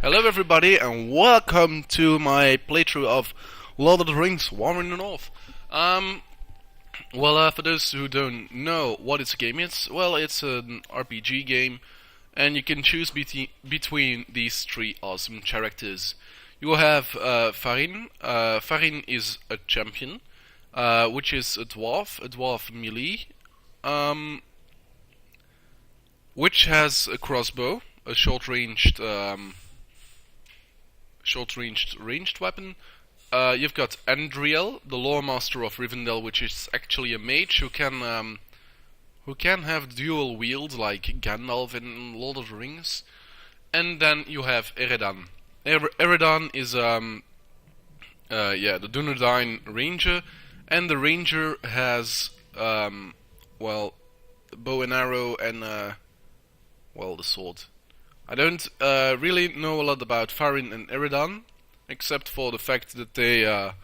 Hello everybody and welcome to my playthrough of Lord of the Rings War in the North. For those who don't know what this game is, well, it's an RPG game and you can choose between these three awesome characters. You have Farin. Farin is a champion, which is a dwarf melee, which has a crossbow, a short-ranged ranged weapon. You've got Andriel, the lore master of Rivendell, which is actually a mage who can have dual wield like Gandalf in Lord of the Rings. And then you have Eredan. Eredan is the Dunedain ranger, and the ranger has bow and arrow and the sword. I don't really know a lot about Farin and Eredan, except for the fact that they are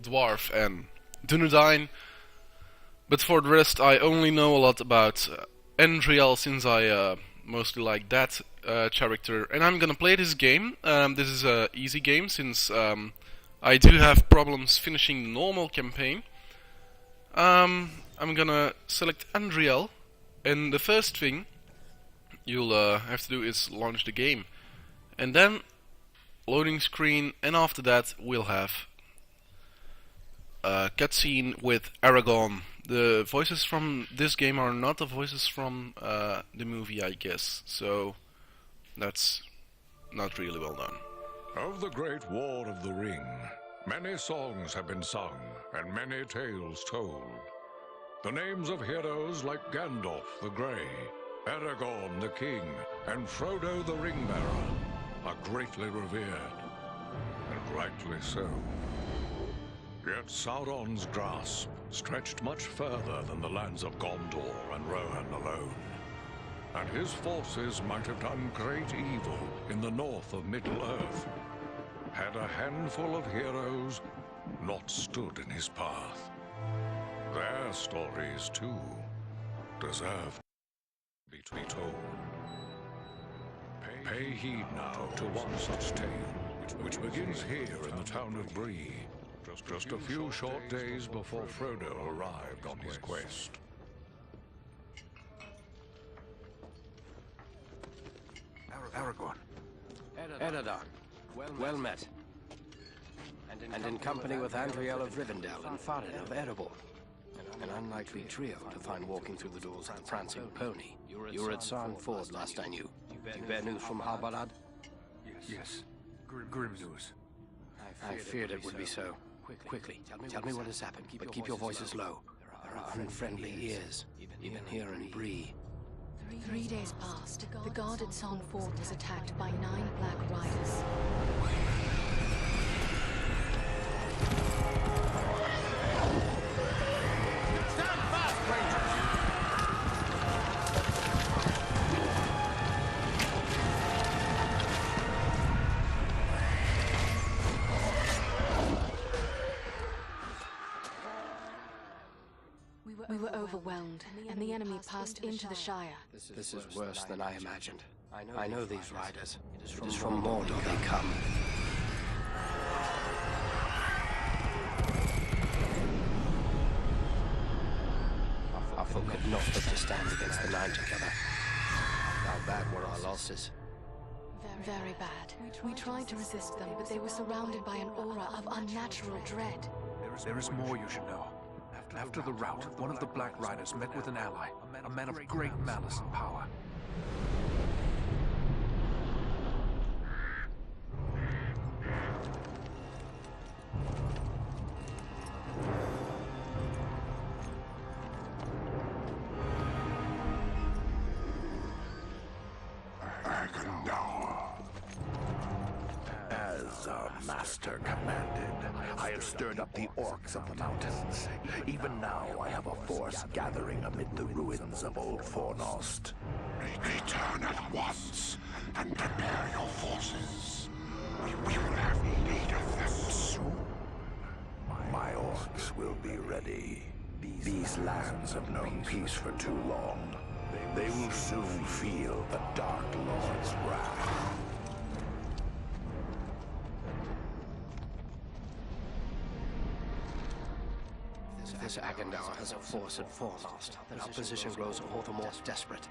dwarf and Dunedain. But for the rest, I only know a lot about Andriel, since I mostly like that character. And I'm gonna play this game. This is an easy game, since I do have problems finishing the normal campaign. I'm gonna select Andriel, and the first thing you'll have to do is launch the game, and then loading screen, and after that we'll have a cutscene with Aragorn. The voices from this game are not the voices from the movie, I guess, so that's not really well done. Of the Great War of the Ring, many songs have been sung and many tales told. The names of heroes like Gandalf the Grey, Aragorn the King, and Frodo the Ring-Bearer are greatly revered, and rightly so. Yet Sauron's grasp stretched much further than the lands of Gondor and Rohan alone, and his forces might have done great evil in the north of Middle-earth, had a handful of heroes not stood in his path. Their stories, too, deserve to be told. Pay heed now to one such tale, which begins here in the town of Bree, just a few short days before Frodo arrived on his quest. Aragorn. Eredan. Well met. And in company with Andriel of Rivendell and Farin of Erebor. An unlikely trio to find walking through the doors of the Prancing Pony. You were at Sarn Ford last I knew. You bear news from Harbalad? Yes. Grim news. I feared it would be so. Quickly, tell me what has happened, but keep your voices low. There are unfriendly ears, even here in Bree. 3 days passed. The guard at Sarn Ford was attacked by 9 Black Riders. We were overwhelmed, and the enemy passed into the Shire. This is worse than I imagined. I know these riders. It is from Mordor they come. Our folk could not hope to stand against the Nine together. How bad were our losses? Very bad. We tried to resist them, but they were surrounded by an aura of unnatural dread. There is more you should know. After the rout, one of the Black Riders met with an ally, a man of great malice and power. As our master commanded, I have stirred up the orcs of the mountains. Even now, I have a force gathering amid the ruins of Old Fornost. Return at once and prepare your forces. We will have need of them soon. My orcs will be ready. These lands have known peace for too long. They will soon feel the Dark Lord's wrath. This Agandar has a force at Forlost, and our position grows all the more desperate.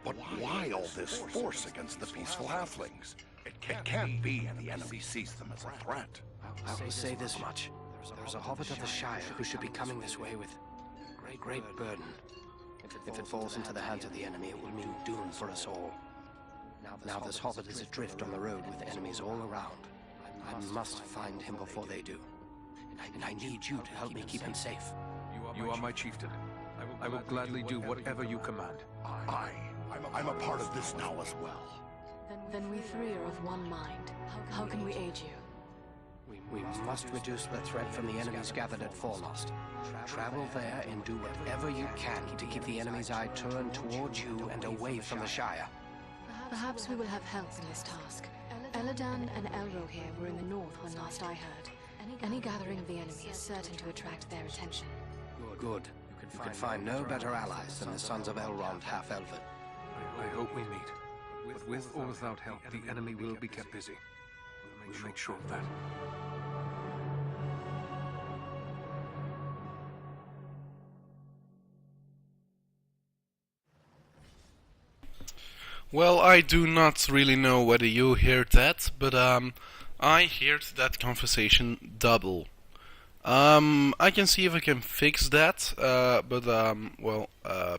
But why all this force against the peaceful halflings? It can't be the enemy sees them as a threat. I will say this much. There's a hobbit of the Shire who should be coming this way with great burden. If it falls into the hands of the enemy, it will mean doom for us all. Now this hobbit is adrift on the road with enemies all around. I must find him before they do. And I need you to help me keep him safe. You are my chieftain. I will gladly do whatever you command. I'm a part of this now as well. Then we three are of one mind. How can we aid you? We must reduce the threat from the enemies gathered at Forlost. Travel there and do whatever you can to keep the enemy's eye turned towards you and away from the Shire. Perhaps we will have help in this task. Eladan and Elro here were in the north when last I heard. Any gathering of the enemy is certain to attract their attention. Good. You can find no better allies than the sons of Elrond half-elven. I hope we meet. But with or without help, the enemy will be kept busy. We'll make sure of that. Well, I do not really know whether you heard that, but I heard that conversation double. I can see if I can fix that, but well,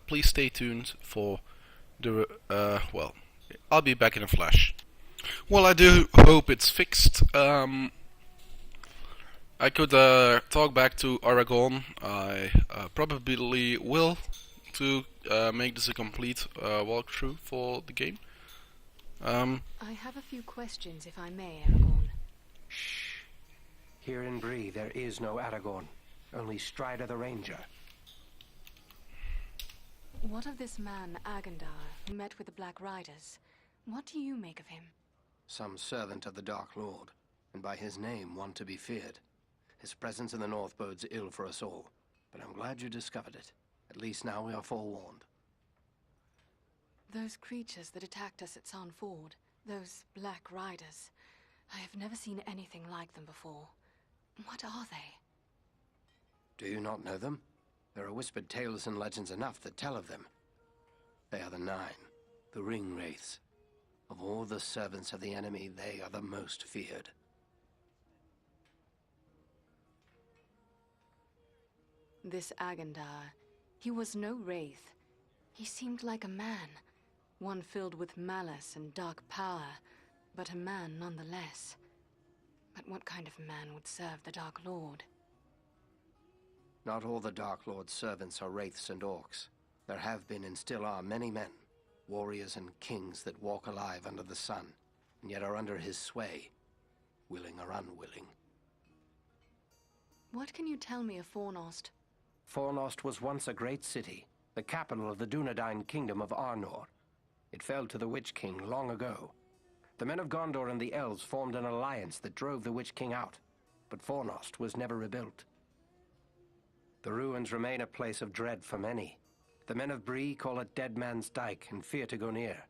please stay tuned for the well, I'll be back in a flash. Well, I do hope it's fixed. I could talk back to Aragorn. I probably will to make this a complete walkthrough for the game. I have a few questions, if I may, Aragorn. Shh. Here in Bree, there is no Aragorn. Only Strider the Ranger. What of this man, Agandar, who met with the Black Riders? What do you make of him? Some servant of the Dark Lord, and by his name one to be feared. His presence in the north bodes ill for us all, but I'm glad you discovered it. At least now we are forewarned. Those creatures that attacked us at San Ford, those Black Riders, I have never seen anything like them before. What are they? Do you not know them? There are whispered tales and legends enough that tell of them. They are the Nine, the Ring Wraiths. Of all the servants of the enemy, they are the most feared. This Agandar, he was no wraith. He seemed like a man, one filled with malice and dark power, but a man nonetheless. But what kind of man would serve the Dark Lord? Not all the Dark Lord's servants are wraiths and orcs. There have been and still are many men, warriors and kings that walk alive under the sun, and yet are under his sway, willing or unwilling. What can you tell me of Fornost? Fornost was once a great city, the capital of the Dunedain kingdom of Arnor. It fell to the Witch King long ago. The men of Gondor and the elves formed an alliance that drove the Witch King out, but Fornost was never rebuilt. The ruins remain a place of dread for many. The men of Bree call it Dead Man's Dyke and fear to go near.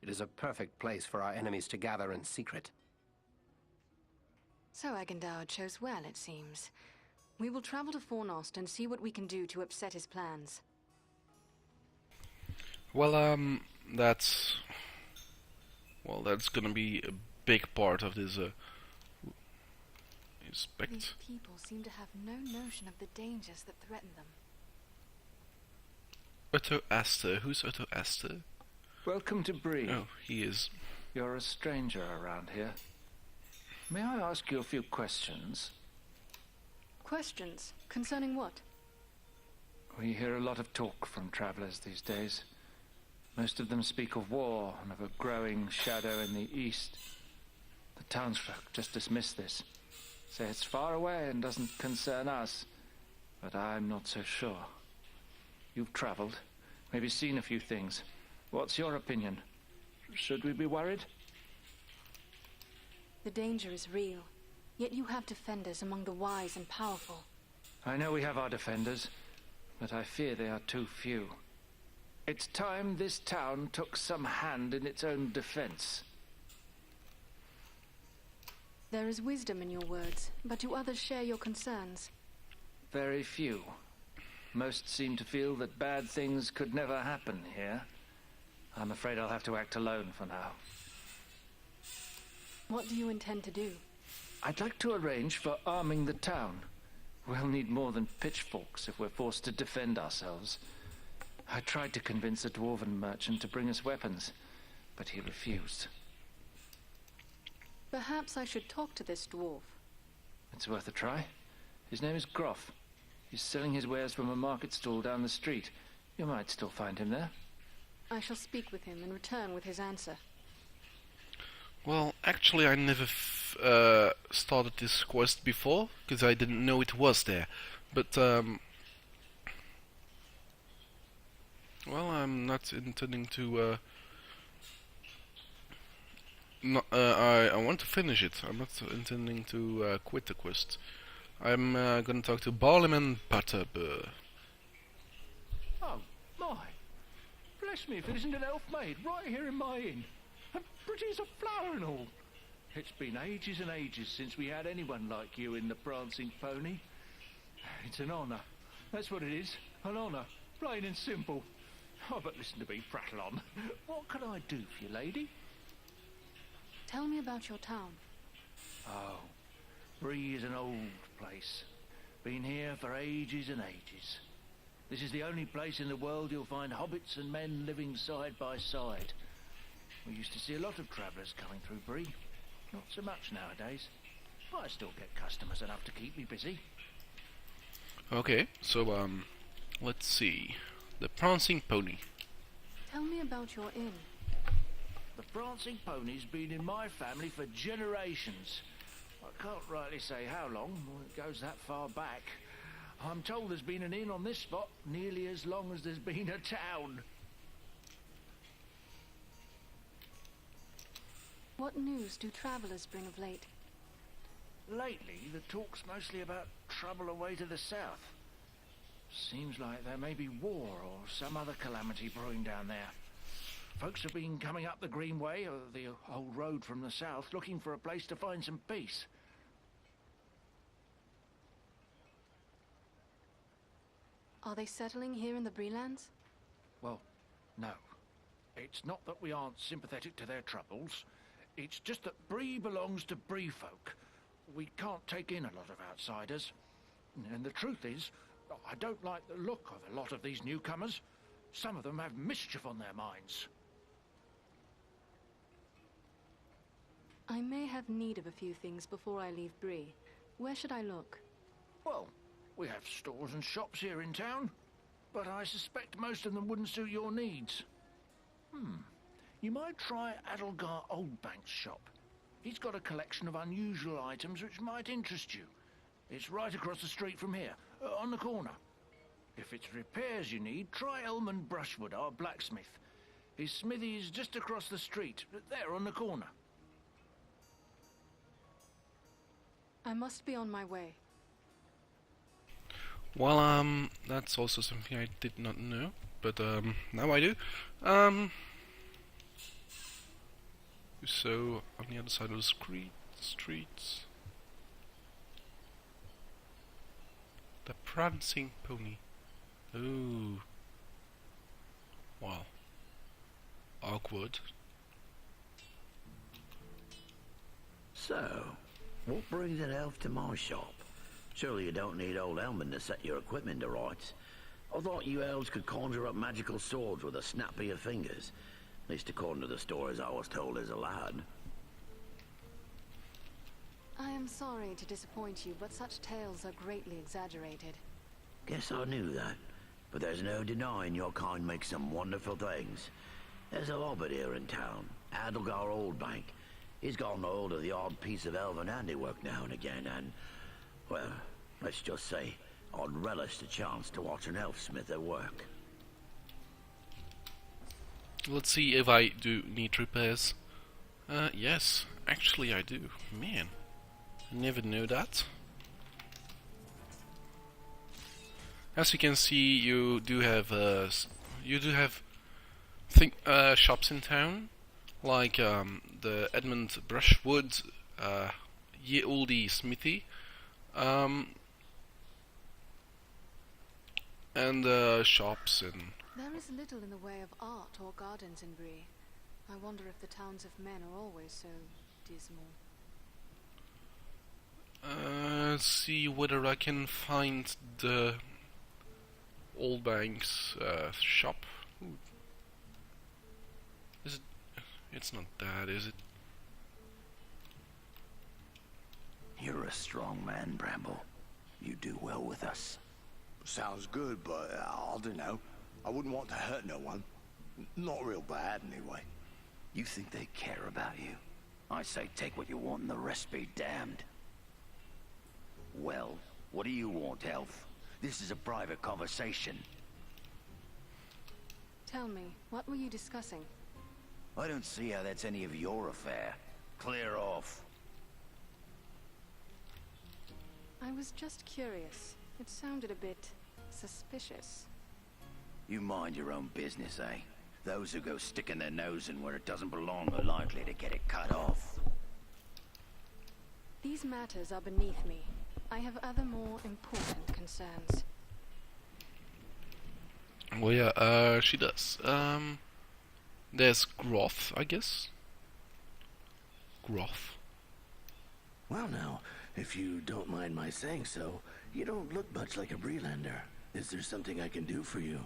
It is a perfect place for our enemies to gather in secret. So Agandar chose well, it seems. We will travel to Fornost and see what we can do to upset his plans. Well, that's gonna be a big part of this inspect. These people seem to have no notion of the dangers that threaten them. Otto Aster. Who's Otto Aster? Welcome to Bree. Oh, he is. You're a stranger around here. May I ask you a few questions? Questions? Concerning what? We hear a lot of talk from travelers these days. Most of them speak of war and of a growing shadow in the east. The townsfolk just dismiss this. Say it's far away and doesn't concern us. But I'm not so sure. You've traveled, maybe seen a few things. What's your opinion? Should we be worried? The danger is real, yet you have defenders among the wise and powerful. I know we have our defenders, but I fear they are too few. It's time this town took some hand in its own defense. There is wisdom in your words, but do others share your concerns? Very few. Most seem to feel that bad things could never happen here. I'm afraid I'll have to act alone for now. What do you intend to do? I'd like to arrange for arming the town. We'll need more than pitchforks if we're forced to defend ourselves. I tried to convince a dwarven merchant to bring us weapons, but he refused. Perhaps I should talk to this dwarf. It's worth a try. His name is Groff. He's selling his wares from a market stall down the street. You might still find him there. I shall speak with him and return with his answer. Well, actually I never started this quest before, because I didn't know it was there. But, well, I'm not intending to, I want to finish it. I'm not intending to quit the quest. I'm gonna talk to Barliman Butterbur. Oh, my. Bless me if it isn't an elf maid right here in my inn. And pretty as a flower and all. It's been ages and ages since we had anyone like you in the prancing pony. It's an honour. That's what it is. An honour. Plain and simple. Oh, but listen to me prattle on. What can I do for you, lady? Tell me about your town. Oh, Bree is an old place. Been here for ages and ages. This is the only place in the world you'll find hobbits and men living side by side. We used to see a lot of travellers coming through Bree. Not so much nowadays. But I still get customers enough to keep me busy. Okay, so, let's see. The Prancing Pony. Tell me about your inn. The prancing pony's been in my family for generations. I can't rightly say how long, it goes that far back. I'm told there's been an inn on this spot nearly as long as there's been a town. What news do travellers bring of late? Lately, the talk's mostly about trouble away to the south. Seems like there may be war or some other calamity brewing down there. Folks have been coming up the Greenway, or the old road from the south, looking for a place to find some peace. Are they settling here in the Breelands? Well, no. It's not that we aren't sympathetic to their troubles. It's just that Bree belongs to Bree folk. We can't take in a lot of outsiders. And the truth is, I don't like the look of a lot of these newcomers. Some of them have mischief on their minds. I may have need of a few things before I leave Bree. Where should I look? Well, we have stores and shops here in town, but I suspect most of them wouldn't suit your needs. You might try Adelgar Oldbank's shop. He's got a collection of unusual items which might interest you. It's right across the street from here, on the corner. If it's repairs you need, try Elman Brushwood, our blacksmith. His smithy is just across the street, there on the corner. I must be on my way. Well, that's also something I did not know, but, now I do. So, on the other side of the streets... The Prancing Pony. Ooh. Wow. Awkward. So, what brings an elf to my shop? Surely you don't need old Elman to set your equipment to rights. I thought you elves could conjure up magical swords with a snap of your fingers. At least according to the stories I was told as a lad. I am sorry to disappoint you, but such tales are greatly exaggerated. Guess I knew that. But there's no denying your kind makes some wonderful things. There's a hobbit here in town, Adelgar Oldbank. He's gotten hold of the odd piece of elven handiwork now and again, and, well, let's just say, I'd relish the chance to watch an elfsmith at work. Let's see if I do need repairs. Yes, actually I do. Man, I never knew that. As you can see, you do have shops in town, like the Edmund Brushwood, Ye Olde Smithy, and shops and... There is little in the way of art or gardens in Bree. I wonder if the towns of men are always so dismal. See whether I can find the Old Bank's shop. Ooh. Is it? It's not that, is it? You're a strong man, Bramble. You do well with us. Sounds good, but I don't know. I wouldn't want to hurt no one. Not real bad, anyway. You think they care about you? I say take what you want and the rest be damned. Well, what do you want, Elf? This is a private conversation. Tell me, what were you discussing? I don't see how that's any of your affair. Clear off. I was just curious. It sounded a bit suspicious. You mind your own business, eh? Those who go sticking their nose in where it doesn't belong are likely to get it cut off. These matters are beneath me. I have other more important concerns. Well, yeah, she does. There's Groth, I guess. Groth. Well now, if you don't mind my saying so, you don't look much like a Breelander. Is there something I can do for you?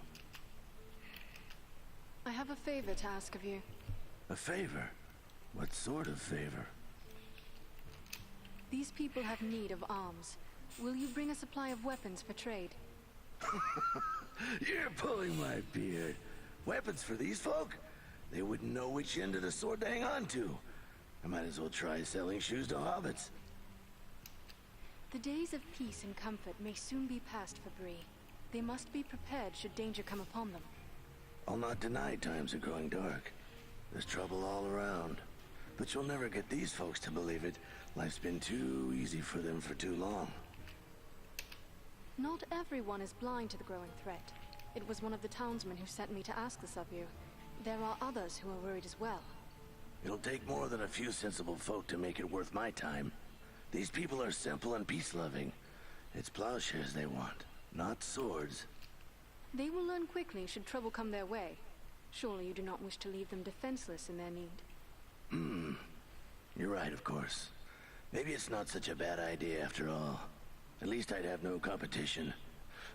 I have a favor to ask of you. A favor? What sort of favor? These people have need of arms. Will you bring a supply of weapons for trade? You're pulling my beard. Weapons for these folk? They wouldn't know which end of the sword to hang on to. I might as well try selling shoes to hobbits. The days of peace and comfort may soon be past for Bree. They must be prepared should danger come upon them. I'll not deny times are growing dark. There's trouble all around. But you'll never get these folks to believe it. Life's been too easy for them for too long. Not everyone is blind to the growing threat. It was one of the townsmen who sent me to ask this of you. There are others who are worried as well. It'll take more than a few sensible folk to make it worth my time. These people are simple and peace-loving. It's plowshares they want, not swords. They will learn quickly should trouble come their way. Surely you do not wish to leave them defenseless in their need. You're right, of course. Maybe it's not such a bad idea after all. At least I'd have no competition.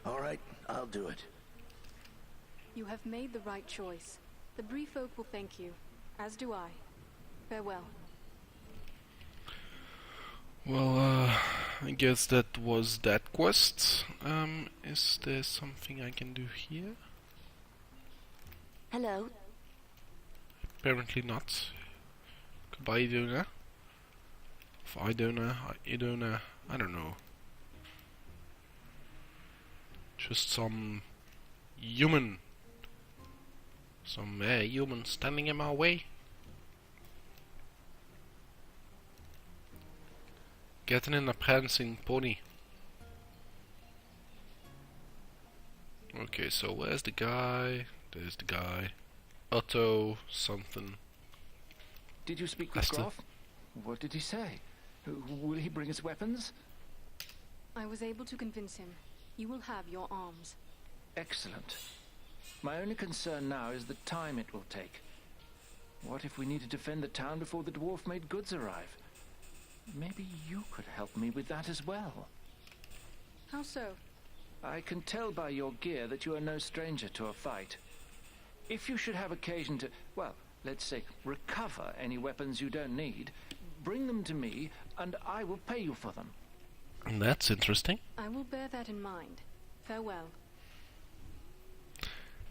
All right, I'll do it. You have made the right choice. The Bree folk will thank you, as do I. Farewell. Well, I guess that was that quest. Is there something I can do here? Hello. Apparently not. Goodbye, Iduna. Of Iduna, I don't know. Just some human. Some human standing in my way. Getting in a prancing pony. Okay, so where's the guy? There's the guy. Otto something. Did you speak with Groth? What did he say? Will he bring us weapons? I was able to convince him. You will have your arms. Excellent. My only concern now is the time it will take. What if we need to defend the town before the dwarf-made goods arrive? Maybe you could help me with that as well. How so? I can tell by your gear that you are no stranger to a fight. If you should have occasion to, well, let's say, recover any weapons you don't need, bring them to me, and I will pay you for them. That's interesting. I will bear that in mind. Farewell.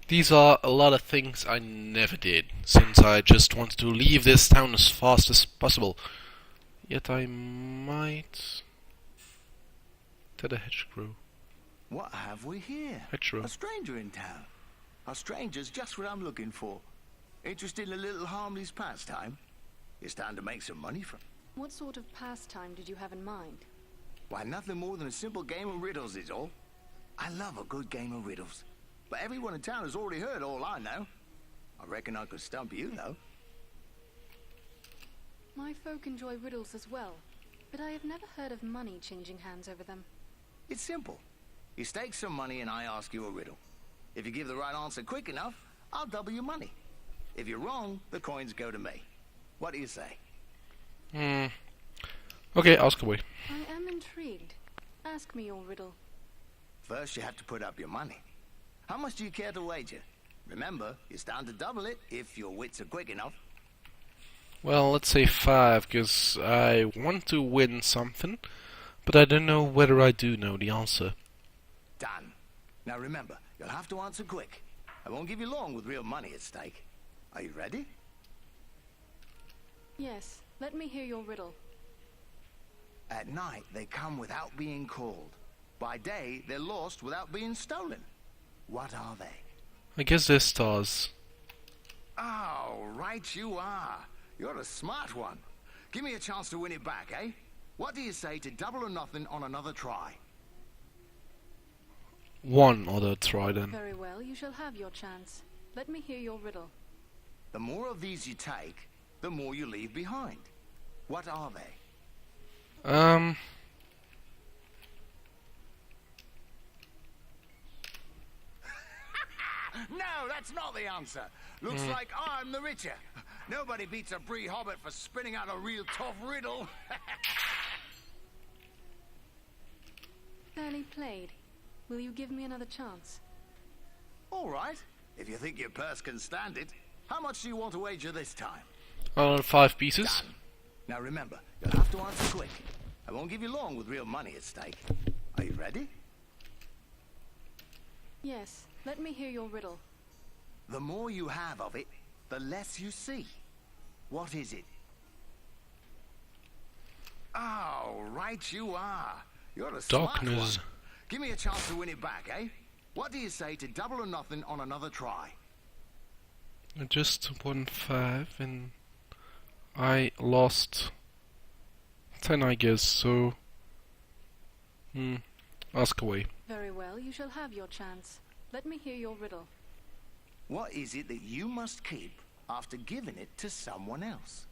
These are a lot of things I never did, since I just wanted to leave this town as fast as possible. Yet I might... To the hedgerow. What have we here? Hedgerow. A stranger in town. A stranger's just what I'm looking for. Interested in a little harmless pastime? It's time to make some money from. What sort of pastime did you have in mind? Why, nothing more than a simple game of riddles is all. I love a good game of riddles. But everyone in town has already heard all I know. I reckon I could stump you, though. My folk enjoy riddles as well, but I have never heard of money changing hands over them. It's simple. You stake some money and I ask you a riddle. If you give the right answer quick enough, I'll double your money. If you're wrong, the coins go to me. What do you say? Okay, ask away. I am intrigued. Ask me your riddle. First, you have to put up your money. How much do you care to wager? Remember, you stand to double it if your wits are quick enough. Well, let's say 5, because I want to win something, but I don't know whether I do know the answer. Done. Now remember, you'll have to answer quick. I won't give you long with real money at stake. Are you ready? Yes, let me hear your riddle. At night, they come without being called. By day, they're lost without being stolen. What are they? I guess they're stars. Oh, right you are. You're a smart one. Give me a chance to win it back, eh? What do you say to double or nothing on another try? One other try then. Very well, you shall have your chance. Let me hear your riddle. The more of these you take, the more you leave behind. What are they? No, that's not the answer. Looks like I'm the richer. Nobody beats a Bree hobbit for spinning out a real tough riddle. Fairly played. Will you give me another chance? All right, if you think your purse can stand it. How much do you want to wager this time? 5 pieces. Done. Now remember, you'll have to answer quick. I won't give you long with real money at stake. Are you ready? Yes, let me hear your riddle. The more you have of it, the less you see. What is it? Oh, right you are. You're a smart one. Darkness. Give me a chance to win it back, eh? What do you say to double or nothing on another try? I just won 5 and I lost 10, I guess, so... ask away. Very well, you shall have your chance. Let me hear your riddle. What is it that you must keep after giving it to someone else?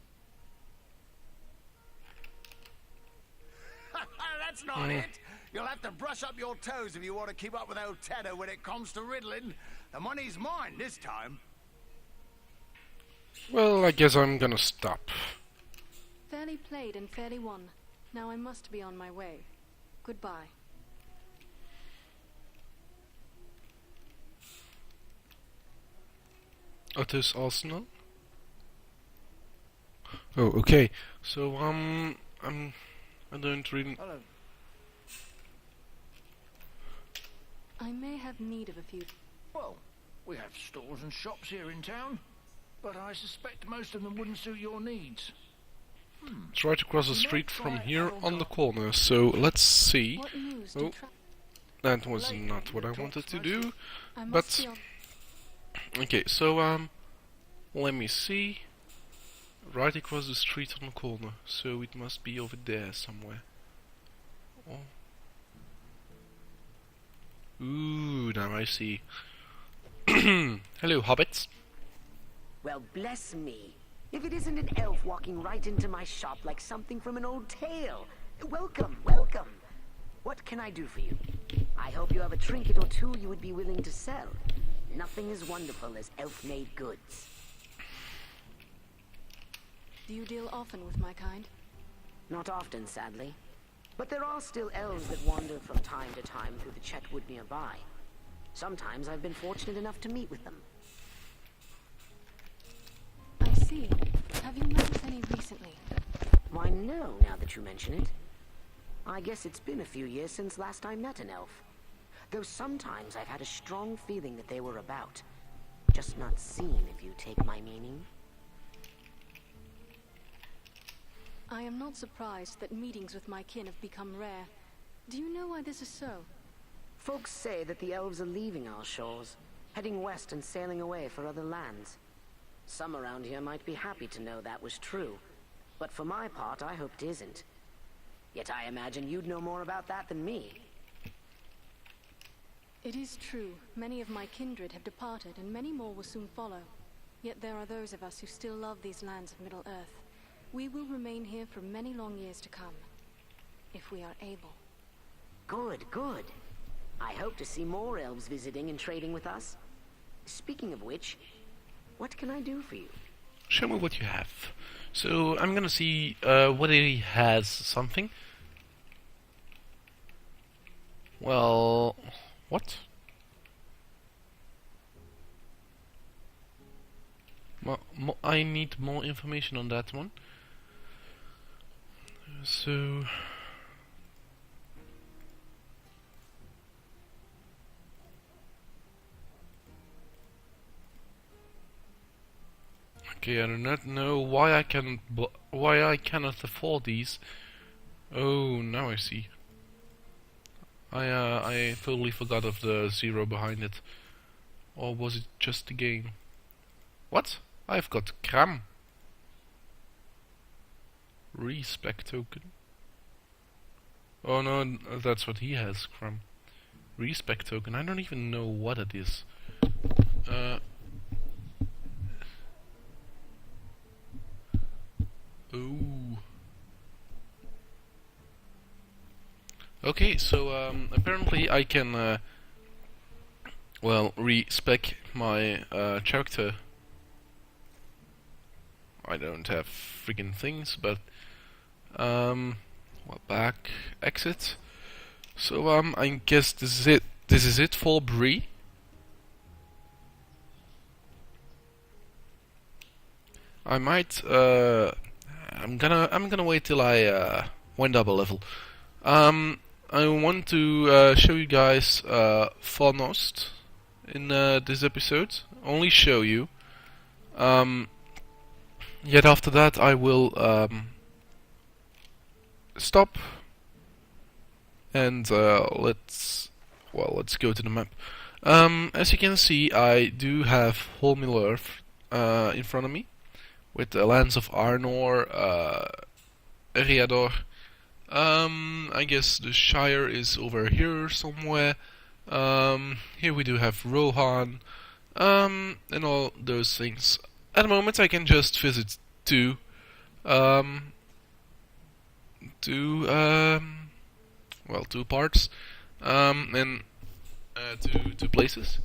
That's not it! You'll have to brush up your toes if you want to keep up with old Tedder when it comes to riddling. The money's mine this time. Well, I guess I'm gonna stop. Fairly played and fairly won. Now I must be on my way. Goodbye. Otto's Arsenal? Oh, okay. So, I don't really... Hello. I may have need of a few... Well, we have stores and shops here in town, but I suspect most of them wouldn't suit your needs. Try to cross the street from here on the corner, so let's see. What news Oh, that was not what I wanted to do, but... Okay, so, let me see. Right across the street on the corner, so it must be over there somewhere. Oh. Ooh, now I see. Hello, hobbits. Well, bless me. If it isn't an elf walking right into my shop like something from an old tale. Welcome, welcome. What can I do for you? I hope you have a trinket or two you would be willing to sell. Nothing as wonderful as elf-made goods. Do you deal often with my kind? Not often, sadly. But there are still elves that wander from time to time through the Chetwood nearby. Sometimes I've been fortunate enough to meet with them. I see. Have you met with any recently? Why, no, now that you mention it. I guess it's been a few years since last I met an elf. Though sometimes I've had a strong feeling that they were about. Just not seen, if you take my meaning. I am not surprised that meetings with my kin have become rare. Do you know why this is so? Folks say that the elves are leaving our shores, heading west and sailing away for other lands. Some around here might be happy to know that was true, but for my part, I hoped it isn't. Yet I imagine you'd know more about that than me. It is true. Many of my kindred have departed, and many more will soon follow. Yet there are those of us who still love these lands of Middle-earth. We will remain here for many long years to come, if we are able. Good, good. I hope to see more elves visiting and trading with us. Speaking of which, what can I do for you? Show me what you have. So I'm gonna see whether he has something. Well, what? I need more information on that one. So... Okay, I do not know why I cannot afford these. Oh, now I see. I totally forgot of the zero behind it. Or was it just the game? What? I've got Kram. Respect token. Oh no, that's what he has, Kram. Respect token. I don't even know what it is. Ooh. Okay, so apparently I can well, respec my character. I don't have freaking things, but well, back, exit. So I guess this is it. This is it for Bree. I might I'm gonna wait till I went up a level. I want to show you guys Fornost in this episode. Only show you. Yet after that I will stop and let's go to the map. As you can see, I do have whole Middle Earth in front of me, with the lands of Arnor, Eriador. I guess the Shire is over here somewhere. Here we do have Rohan, and all those things. At the moment I can just visit two parts, and two places.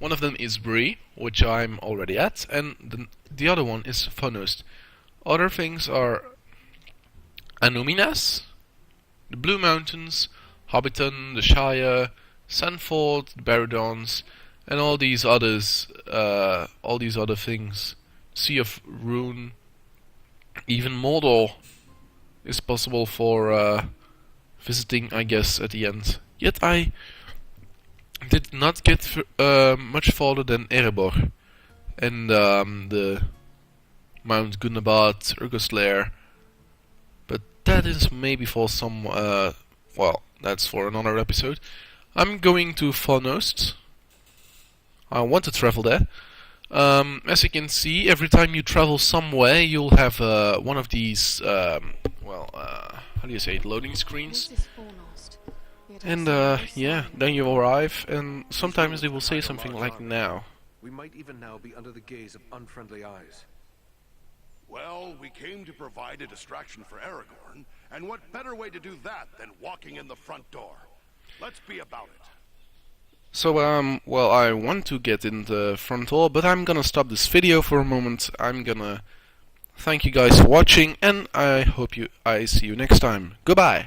One of them is Bree, which I'm already at, and the other one is Fornost. Other things are Anuminas, the Blue Mountains, Hobbiton, the Shire, Sandford, the Baradons, and all these other things. Sea of Rune, even Mordor is possible for visiting, I guess, at the end. Yet I did not get much farther than Erebor and the Mount Gunnabad, Urgoslair, but that is maybe for some well, that's for another episode. I'm going to Fornost. I want to travel there. As you can see, every time you travel somewhere, you'll have one of these how do you say it, loading screens. And yeah, then you arrive, and sometimes they will say something like now. We might even now be under the gaze of unfriendly eyes. Well, we came to provide a distraction for Aragorn, and what better way to do that than walking in the front door? Let's be about it. So, well, I want to get in the front door, but I'm gonna stop this video for a moment. I'm gonna thank you guys for watching, and I hope I see you next time. Goodbye!